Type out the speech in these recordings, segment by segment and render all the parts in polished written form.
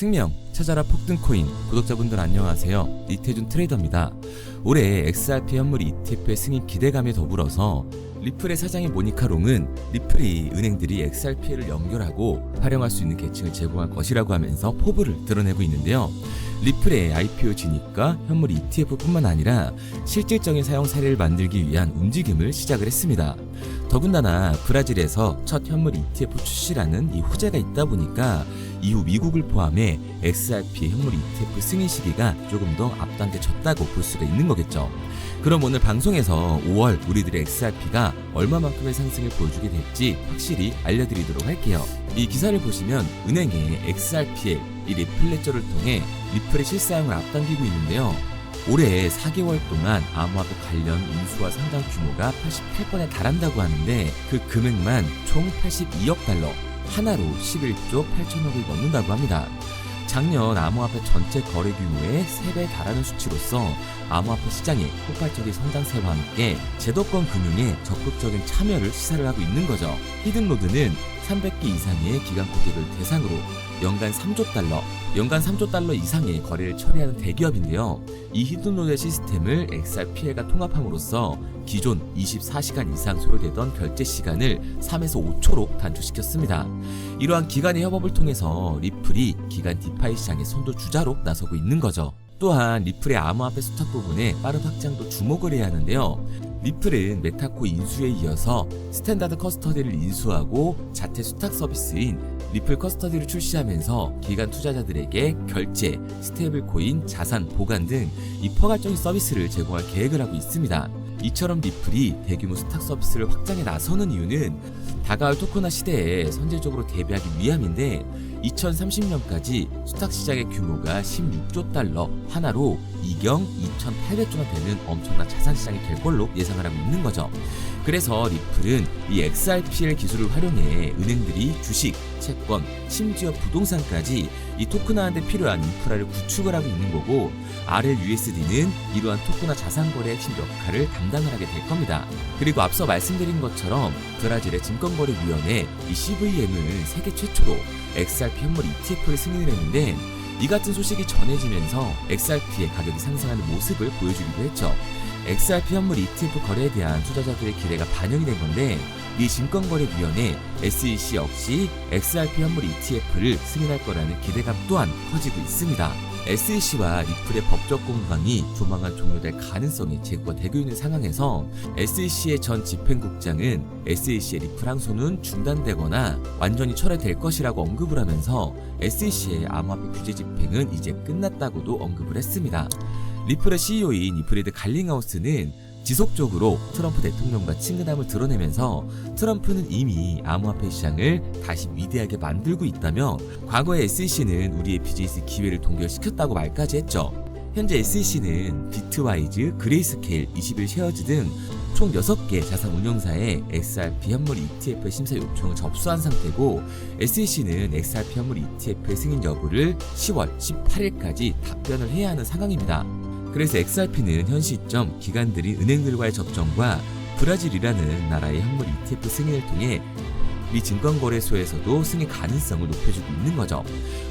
생명, 찾아라 폭등코인 구독자분들 안녕하세요. 이태준 트레이더입니다. 올해 XRP 현물 ETF의 승인 기대감에 더불어서 리플의 사장인 모니카 롱은 리플이 은행들이 XRP를 연결하고 활용할 수 있는 계층을 제공할 것이라고 하면서 포부를 드러내고 있는데요. 리플의 IPO 진입과 현물 ETF뿐만 아니라 실질적인 사용 사례를 만들기 위한 움직임을 시작을 했습니다. 더군다나 브라질에서 첫 현물 ETF 출시라는 이 호재가 있다 보니까 이후 미국을 포함해 XRP 현물 ETF 승인 시기가 조금 더 앞당겨졌다고 볼 수가 있는 거겠죠. 그럼 오늘 방송에서 5월 우리들의 XRP가 얼마만큼의 상승을 보여주게 될지 확실히 알려드리도록 할게요. 이 기사를 보시면 은행의 XRP의 이 리플레저를 통해 리플의 실사용을 앞당기고 있는데요. 올해 4개월 동안 암호화폐 관련 인수와 상장 규모가 88건에 달한다고 하는데 그 금액만 총 82억 달러, 하나로 11조 8천억을 넘는다고 합니다. 작년 암호화폐 전체 거래 규모의 3배에 달하는 수치로서 암호화폐 시장의 폭발적인 성장세와 함께 제도권 금융에 적극적인 참여를 시사를 하고 있는 거죠. 히든로드는 300개 이상의 기관 고객을 대상으로 연간 3조 달러 이상의 거래를 처리하는 대기업인데요. 이 히든로드의 시스템을 XRP가 통합함으로써 기존 24시간 이상 소요되던 결제 시간을 3에서 5초로 단축시켰습니다. 이러한 기관의 협업을 통해서 리플이 기관 디파이 시장의 선도주자로 나서고 있는 거죠. 또한 리플의 암호화폐 수탁 부분에 빠른 확장도 주목을 해야 하는데요. 리플은 메타코 인수에 이어서 스탠다드 커스터디를 인수하고 자체 수탁 서비스인 리플 커스터디를 출시하면서 기관 투자자들에게 결제, 스테이블 코인, 자산, 보관 등 이 포괄적인 서비스를 제공할 계획을 하고 있습니다. 이처럼 리플이 대규모 수탁 서비스를 확장해 나서는 이유는 다가올 토큰화 시대에 선제적으로 대비하기 위함인데 2030년까지 수탁 시장의 규모가 16조 달러, 하나로 2경 2,800조나 되는 엄청난 자산 시장이 될 걸로 예상을 하고 있는 거죠. 그래서 리플은 이 XRPL 기술을 활용해 은행들이 주식, 채권, 심지어 부동산까지 이 토큰화하는 데 필요한 인프라를 구축을 하고 있는 거고, RLUSD는 이러한 토큰화 자산 거래의 핵심 역할을 담당을 하게 될 겁니다. 그리고 앞서 말씀드린 것처럼 브라질의 증권거래위원회 이 CVM을 세계 최초로 XRP 현물 ETF를 승인을 했는데, 이 같은 소식이 전해지면서 XRP의 가격이 상승하는 모습을 보여주기도 했죠. XRP 현물 ETF 거래에 대한 투자자들의 기대가 반영이 된 건데, 미 증권거래위원회 SEC 역시 XRP 현물 ETF를 승인할 거라는 기대감 또한 커지고 있습니다. SEC와 리플의 법적 공방이 조만간 종료될 가능성이 제고가 되고 있는 상황에서 SEC의 전 집행국장은 SEC의 리플 항소는 중단되거나 완전히 철회될 것이라고 언급을 하면서 SEC의 암호화폐 규제 집행은 이제 끝났다고도 언급을 했습니다. 리플의 CEO인 프레드 갈링하우스는 지속적으로 트럼프 대통령과 친근함을 드러내면서 트럼프는 이미 암호화폐 시장을 다시 위대하게 만들고 있다며 과거에 SEC는 우리의 비즈니스 기회를 동결시켰다고 말까지 했죠. 현재 SEC는 비트와이즈, 그레이스케일, 21쉐어즈 등 총 6개 자산 운용사의 XRP 현물 ETF 심사 요청을 접수한 상태고, SEC는 XRP 현물 ETF의 승인 여부를 10월 18일까지 답변을 해야 하는 상황입니다. 그래서 XRP는 현 시점 기관들이 은행들과의 접점과 브라질이라는 나라의 현물 ETF 승인을 통해 미 증권거래소에서도 승인 가능성을 높여주고 있는 거죠.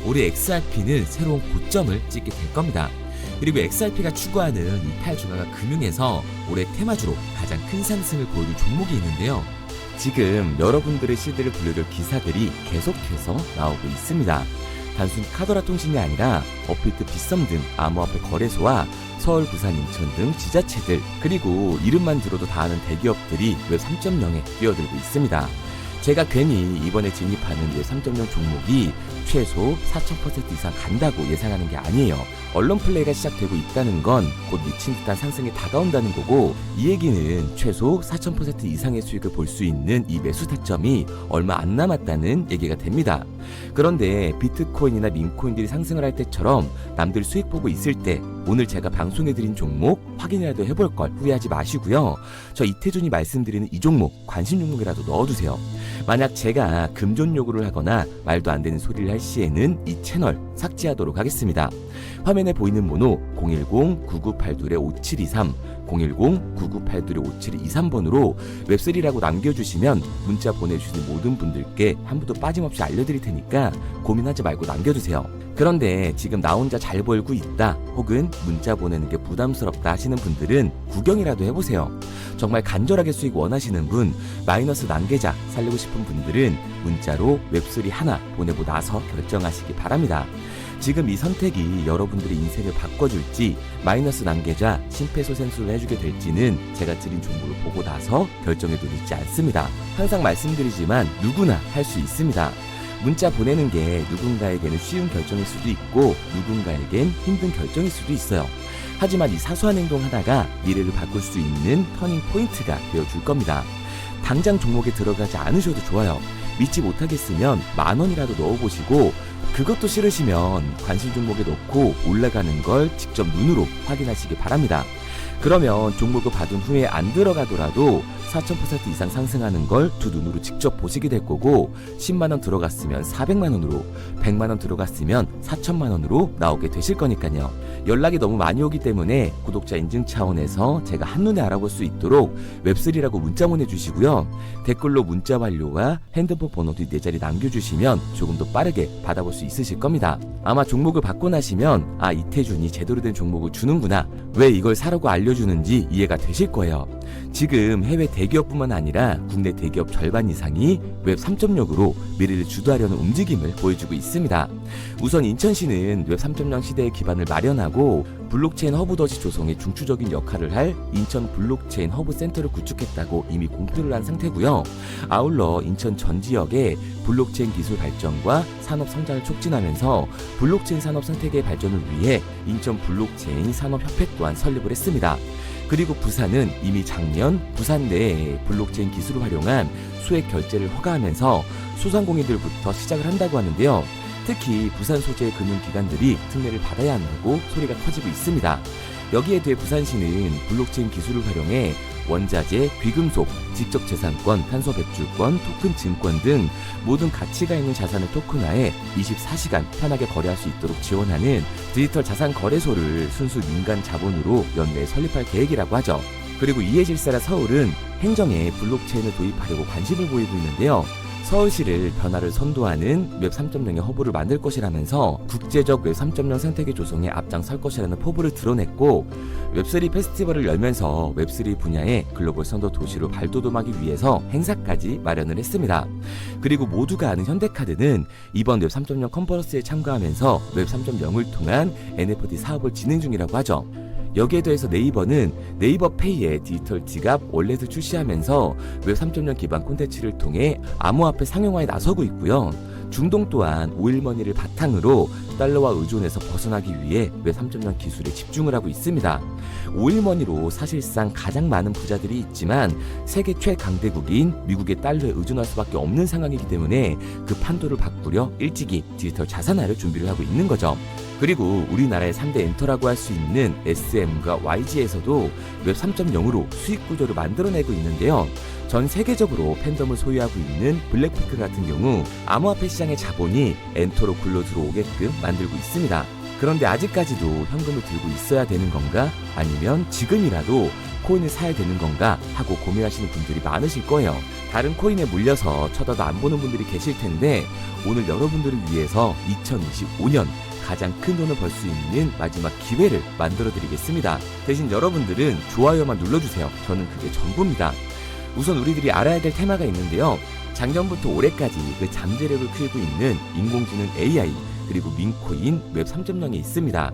올해 XRP는 새로운 고점을 찍게 될 겁니다. 그리고 XRP가 추구하는 이 8주가가 금융에서 올해 테마주로 가장 큰 상승을 보여줄 종목이 있는데요. 지금 여러분들의 시대를 불러줄 기사들이 계속해서 나오고 있습니다. 단순 카더라 통신이 아니라 업비트, 빗썸 등 암호화폐 거래소와 서울, 부산, 인천 등 지자체들, 그리고 이름만 들어도 다 아는 대기업들이 웹 3.0에 뛰어들고 있습니다. 제가 괜히 이번에 진입하는 웹 3.0 종목이 최소 4,000% 이상 간다고 예상하는 게 아니에요. 언론 플레이가 시작되고 있다는 건 곧 미친 듯한 상승이 다가온다는 거고, 이 얘기는 최소 4,000% 이상의 수익을 볼 수 있는 이 매수 타점이 얼마 안 남았다는 얘기가 됩니다. 그런데 비트코인이나 민코인들이 상승을 할 때처럼 남들 수익 보고 있을 때 오늘 제가 방송해드린 종목 확인이라도 해볼 걸 후회하지 마시고요. 저 이태준이 말씀드리는 이 종목 관심 종목이라도 넣어두세요. 만약 제가 금전 요구를 하거나 말도 안 되는 소리를 할 시에는 이 채널 삭제하도록 하겠습니다. 화면에 보이는 번호 010-9982-5723, 010-9982-5723번으로 웹3라고 남겨주시면 문자 보내주신 모든 분들께 한 분도 빠짐없이 알려드릴 테니까 고민하지 말고 남겨주세요. 그런데 지금 나 혼자 잘 벌고 있다 혹은 문자 보내는 게 부담스럽다 하시는 분들은 구경이라도 해보세요. 정말 간절하게 수익 원하시는 분, 마이너스 난계자 살리고 싶은 분들은 문자로 웹3 하나 보내고 나서 결정하시기 바랍니다. 지금 이 선택이 여러분들의 인생을 바꿔줄지 마이너스 난계자 심폐소생술을 해주게 될지는 제가 드린 정보를 보고 나서 결정해도 늦지 않습니다. 항상 말씀드리지만 누구나 할 수 있습니다. 문자 보내는 게 누군가에게는 쉬운 결정일 수도 있고 누군가에겐 힘든 결정일 수도 있어요. 하지만 이 사소한 행동 하나가 미래를 바꿀 수 있는 터닝 포인트가 되어줄 겁니다. 당장 종목에 들어가지 않으셔도 좋아요. 믿지 못하겠으면 10,000원이라도 넣어보시고 그것도 싫으시면 관심 종목에 넣고 올라가는 걸 직접 눈으로 확인하시기 바랍니다. 그러면 종목을 받은 후에 안 들어가더라도 4,000% 이상 상승하는 걸 두 눈으로 직접 보시게 될 거고 10만원 들어갔으면 400만원으로 100만원 들어갔으면 4,000만원으로 나오게 되실 거니까요. 연락이 너무 많이 오기 때문에 구독자 인증 차원에서 제가 한눈에 알아볼 수 있도록 웹3라고 문자 보내주시고요. 댓글로 문자 완료와 핸드폰 번호도 4자리 남겨주시면 조금 더 빠르게 받아볼 수 있으실 겁니다. 아마 종목을 받고 나시면 이태준이 제대로 된 종목을 주는구나, 왜 이걸 사라고 알려주는지 이해가 되실 거예요. 지금 해외 대기업뿐만 아니라 국내 대기업 절반 이상이 웹 3.0으로 미래를 주도하려는 움직임을 보여주고 있습니다. 우선 인천시는 웹 3.0 시대의 기반을 마련하고 블록체인 허브 덫이 조성에 중추적인 역할을 할 인천 블록체인 허브 센터를 구축했다고 이미 공표를 한 상태고요. 아울러 인천 전 지역에 블록체인 기술 발전과 산업 성장을 촉진하면서 블록체인 산업 생태계의 발전을 위해 인천 블록체인 산업협회 또한 설립을 했습니다. 그리고 부산은 이미 작년 부산 내에 블록체인 기술을 활용한 소액 결제를 허가하면서 소상공인들부터 시작을 한다고 하는데요. 특히 부산 소재의 금융기관들이 특례를 받아야 한다고 소리가 커지고 있습니다. 여기에 대해 부산시는 블록체인 기술을 활용해 원자재, 귀금속, 지적재산권, 탄소배출권, 토큰 증권 등 모든 가치가 있는 자산을 토큰화해 24시간 편하게 거래할 수 있도록 지원하는 디지털 자산 거래소를 순수 민간 자본으로 연내에 설립할 계획이라고 하죠. 그리고 이해 질세라 서울은 행정에 블록체인을 도입하려고 관심을 보이고 있는데요. 서울시를 변화를 선도하는 웹 3.0의 허브를 만들 것이라면서 국제적 웹 3.0 생태계 조성에 앞장설 것이라는 포부를 드러냈고 웹3 페스티벌을 열면서 웹3 분야의 글로벌 선도 도시로 발돋움하기 위해서 행사까지 마련을 했습니다. 그리고 모두가 아는 현대카드는 이번 웹 3.0 컨퍼런스에 참가하면서 웹 3.0을 통한 NFT 사업을 진행 중이라고 하죠. 여기에 더해서 네이버는 네이버페이의 디지털 지갑 월렛을 출시하면서 웹 3.0 기반 콘텐츠를 통해 암호화폐 상용화에 나서고 있고요. 중동 또한 오일머니를 바탕으로 달러와 의존에서 벗어나기 위해 웹 3.0 기술에 집중을 하고 있습니다. 오일머니로 사실상 가장 많은 부자들이 있지만 세계 최강대국인 미국의 달러에 의존할 수밖에 없는 상황이기 때문에 그 판도를 바꾸려 일찍이 디지털 자산화를 준비를 하고 있는 거죠. 그리고 우리나라의 3대 엔터라고 할 수 있는 SM과 YG에서도 웹 3.0으로 수익 구조를 만들어내고 있는데요. 전 세계적으로 팬덤을 소유하고 있는 블랙핑크 같은 경우 암호화폐 시장의 자본이 엔터로 굴러 들어오게끔 만들고 있습니다. 그런데 아직까지도 현금을 들고 있어야 되는 건가? 아니면 지금이라도 코인을 사야 되는 건가? 하고 고민하시는 분들이 많으실 거예요. 다른 코인에 물려서 쳐다도 안 보는 분들이 계실 텐데 오늘 여러분들을 위해서 2025년 가장 큰 돈을 벌 수 있는 마지막 기회를 만들어 드리겠습니다. 대신 여러분들은 좋아요만 눌러주세요. 저는 그게 전부입니다. 우선 우리들이 알아야 될 테마가 있는데요. 작년부터 올해까지 그 잠재력을 키우고 있는 인공지능 AI 그리고 민코인 웹 3.0에 있습니다.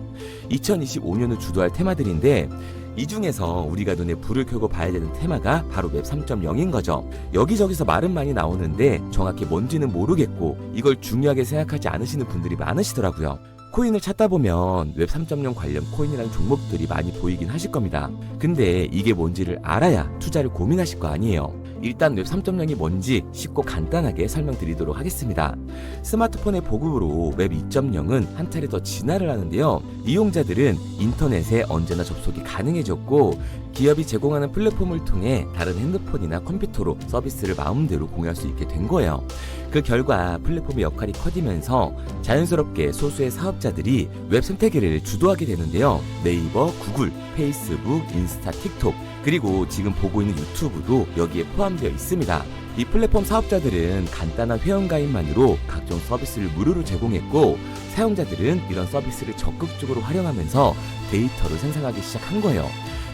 2025년을 주도할 테마들인데 이 중에서 우리가 눈에 불을 켜고 봐야 되는 테마가 바로 웹 3.0인 거죠. 여기저기서 말은 많이 나오는데 정확히 뭔지는 모르겠고 이걸 중요하게 생각하지 않으시는 분들이 많으시더라고요. 코인을 찾다 보면 웹 3.0 관련 코인이라는 종목들이 많이 보이긴 하실 겁니다. 근데 이게 뭔지를 알아야 투자를 고민하실 거 아니에요. 일단 웹 3.0이 뭔지 쉽고 간단하게 설명드리도록 하겠습니다. 스마트폰의 보급으로 웹 2.0은 한 차례 더 진화를 하는데요. 이용자들은 인터넷에 언제나 접속이 가능해졌고 기업이 제공하는 플랫폼을 통해 다른 핸드폰이나 컴퓨터로 서비스를 마음대로 공유할 수 있게 된 거예요. 그 결과 플랫폼의 역할이 커지면서 자연스럽게 소수의 사업자들이 웹 생태계를 주도하게 되는데요. 네이버, 구글, 페이스북, 인스타, 틱톡, 그리고 지금 보고 있는 유튜브도 여기에 포함되어 있습니다. 이 플랫폼 사업자들은 간단한 회원가입만으로 각종 서비스를 무료로 제공했고, 사용자들은 이런 서비스를 적극적으로 활용하면서 데이터를 생성하기 시작한 거예요.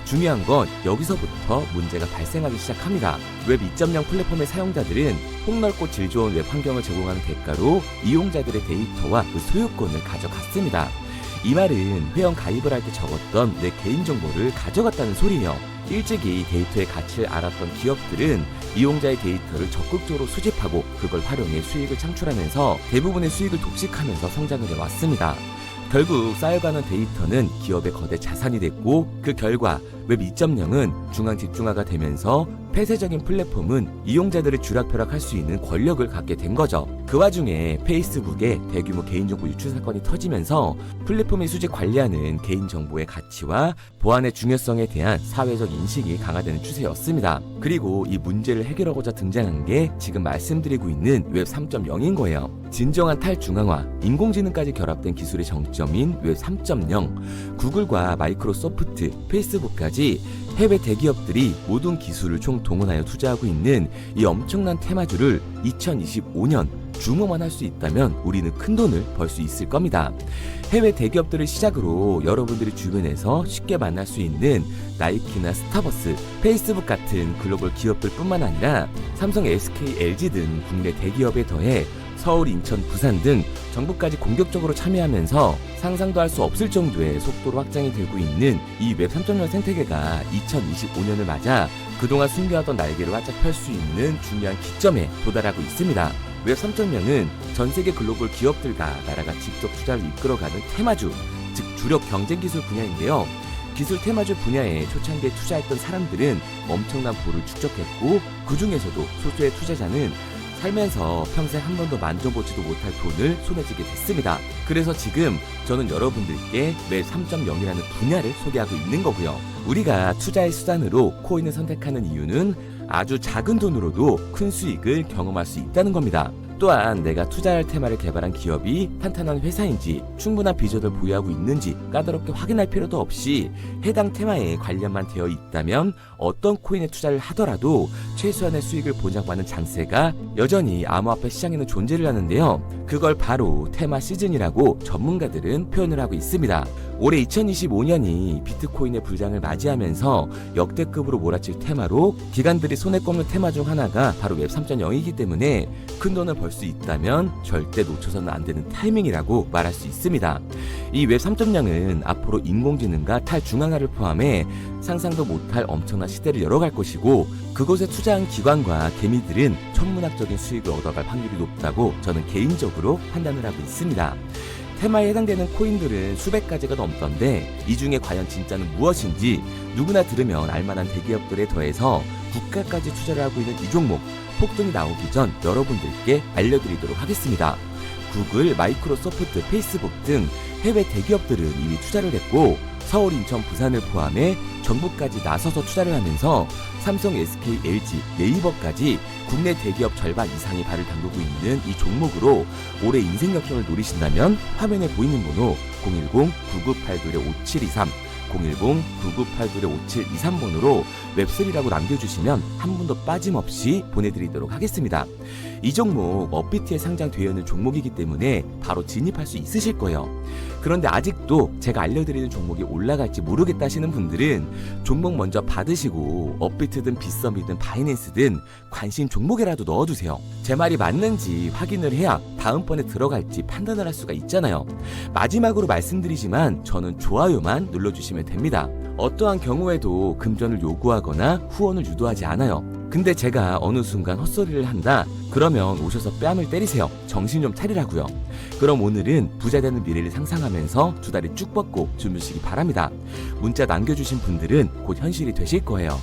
중요한 건 여기서부터 문제가 발생하기 시작합니다. 웹 2.0 플랫폼의 사용자들은 폭넓고 질 좋은 웹 환경을 제공하는 대가로 이용자들의 데이터와 그 소유권을 가져갔습니다. 이 말은 회원 가입을 할 때 적었던 내 개인정보를 가져갔다는 소리예요. 일찍이 데이터의 가치를 알았던 기업들은 이용자의 데이터를 적극적으로 수집하고 그걸 활용해 수익을 창출하면서 대부분의 수익을 독식하면서 성장을 해왔습니다. 결국 쌓여가는 데이터는 기업의 거대 자산이 됐고, 그 결과 웹 2.0은 중앙 집중화가 되면서 폐쇄적인 플랫폼은 이용자들을 쥐락펴락할 수 있는 권력을 갖게 된 거죠. 그 와중에 페이스북의 대규모 개인정보 유출 사건이 터지면서 플랫폼의 수집 관리하는 개인정보의 가치와 보안의 중요성에 대한 사회적 인식이 강화되는 추세였습니다. 그리고 이 문제를 해결하고자 등장한 게 지금 말씀드리고 있는 웹 3.0인 거예요. 진정한 탈중앙화, 인공지능까지 결합된 기술의 정점인 웹 3.0, 구글과 마이크로소프트, 페이스북까지 해외 대기업들이 모든 기술을 총동원하여 투자하고 있는 이 엄청난 테마주를 2025년 주모만 할 수 있다면 우리는 큰 돈을 벌 수 있을 겁니다. 해외 대기업들을 시작으로 여러분들이 주변에서 쉽게 만날 수 있는 나이키나 스타벅스, 페이스북 같은 글로벌 기업들 뿐만 아니라 삼성, SK, LG 등 국내 대기업에 더해 서울, 인천, 부산 등 정부까지 공격적으로 참여하면서 상상도 할 수 없을 정도의 속도로 확장이 되고 있는 이 웹 3.0 생태계가 2025년을 맞아 그동안 숨겨왔던 날개를 활짝 펼 수 있는 중요한 기점에 도달하고 있습니다. 웹 3.0은 전 세계 글로벌 기업들과 나라가 직접 투자를 이끌어가는 테마주, 즉 주력 경쟁 기술 분야인데요. 기술 테마주 분야에 초창기에 투자했던 사람들은 엄청난 부를 축적했고, 그 중에서도 소수의 투자자는 살면서 평생 한 번도 만져보지도 못할 돈을 손에 쥐게 됐습니다. 그래서 지금 저는 여러분들께 웹 3.0이라는 분야를 소개하고 있는 거고요. 우리가 투자의 수단으로 코인을 선택하는 이유는 아주 작은 돈으로도 큰 수익을 경험할 수 있다는 겁니다. 또한 내가 투자할 테마를 개발한 기업이 탄탄한 회사인지, 충분한 비전을 보유하고 있는지 까다롭게 확인할 필요도 없이 해당 테마에 관련만 되어 있다면 어떤 코인에 투자를 하더라도 최소한의 수익을 보장받는 장세가 여전히 암호화폐 시장에는 존재를 하는데요. 그걸 바로 테마 시즌이라고 전문가들은 표현을 하고 있습니다. 올해 2025년이 비트코인의 불장을 맞이하면서 역대급으로 몰아칠 테마로 기관들이 손에 꼽는 테마 중 하나가 바로 웹 3.0이기 때문에 큰 돈을 벌 수 있다면 절대 놓쳐서는 안 되는 타이밍이라고 말할 수 있습니다. 이 웹 3.0은 앞으로 인공지능과 탈중앙화를 포함해 상상도 못할 엄청난 시대를 열어갈 것이고, 그곳에 투자한 기관과 개미들은 천문학적인 수익을 얻어갈 확률이 높다고 저는 개인적으로 판단을 하고 있습니다. 테마에 해당되는 코인들은 수백 가지가 넘던데 이 중에 과연 진짜는 무엇인지 누구나 들으면 알만한 대기업들에 더해서 국가까지 투자를 하고 있는 이 종목, 폭등이 나오기 전 여러분들께 알려드리도록 하겠습니다. 구글, 마이크로소프트, 페이스북 등 해외 대기업들은 이미 투자를 했고, 서울, 인천, 부산을 포함해 정부까지 나서서 투자를 하면서 삼성, SK, LG, 네이버까지 국내 대기업 절반 이상이 발을 담그고 있는 이 종목으로 올해 인생 역전을 노리신다면 화면에 보이는 번호 010-9982-5723 010-9982-5723번으로 웹3라고 남겨주시면 한 분도 빠짐없이 보내드리도록 하겠습니다. 이 종목 업비트에 상장되어 있는 종목이기 때문에 바로 진입할 수 있으실 거예요. 그런데 아직도 제가 알려드리는 종목이 올라갈지 모르겠다 하시는 분들은 종목 먼저 받으시고 업비트든 빗썸이든 바이낸스든 관심 종목에라도 넣어두세요. 제 말이 맞는지 확인을 해야 다음번에 들어갈지 판단을 할 수가 있잖아요. 마지막으로 말씀드리지만 저는 좋아요만 눌러주시면 됩니다. 어떠한 경우에도 금전을 요구하거나 후원을 유도하지 않아요. 근데 제가 어느 순간 헛소리를 한다? 그러면 오셔서 뺨을 때리세요. 정신 좀 차리라고요. 그럼 오늘은 부자 되는 미래를 상상하면서 두 다리 쭉 뻗고 주무시기 바랍니다. 문자 남겨주신 분들은 곧 현실이 되실 거예요.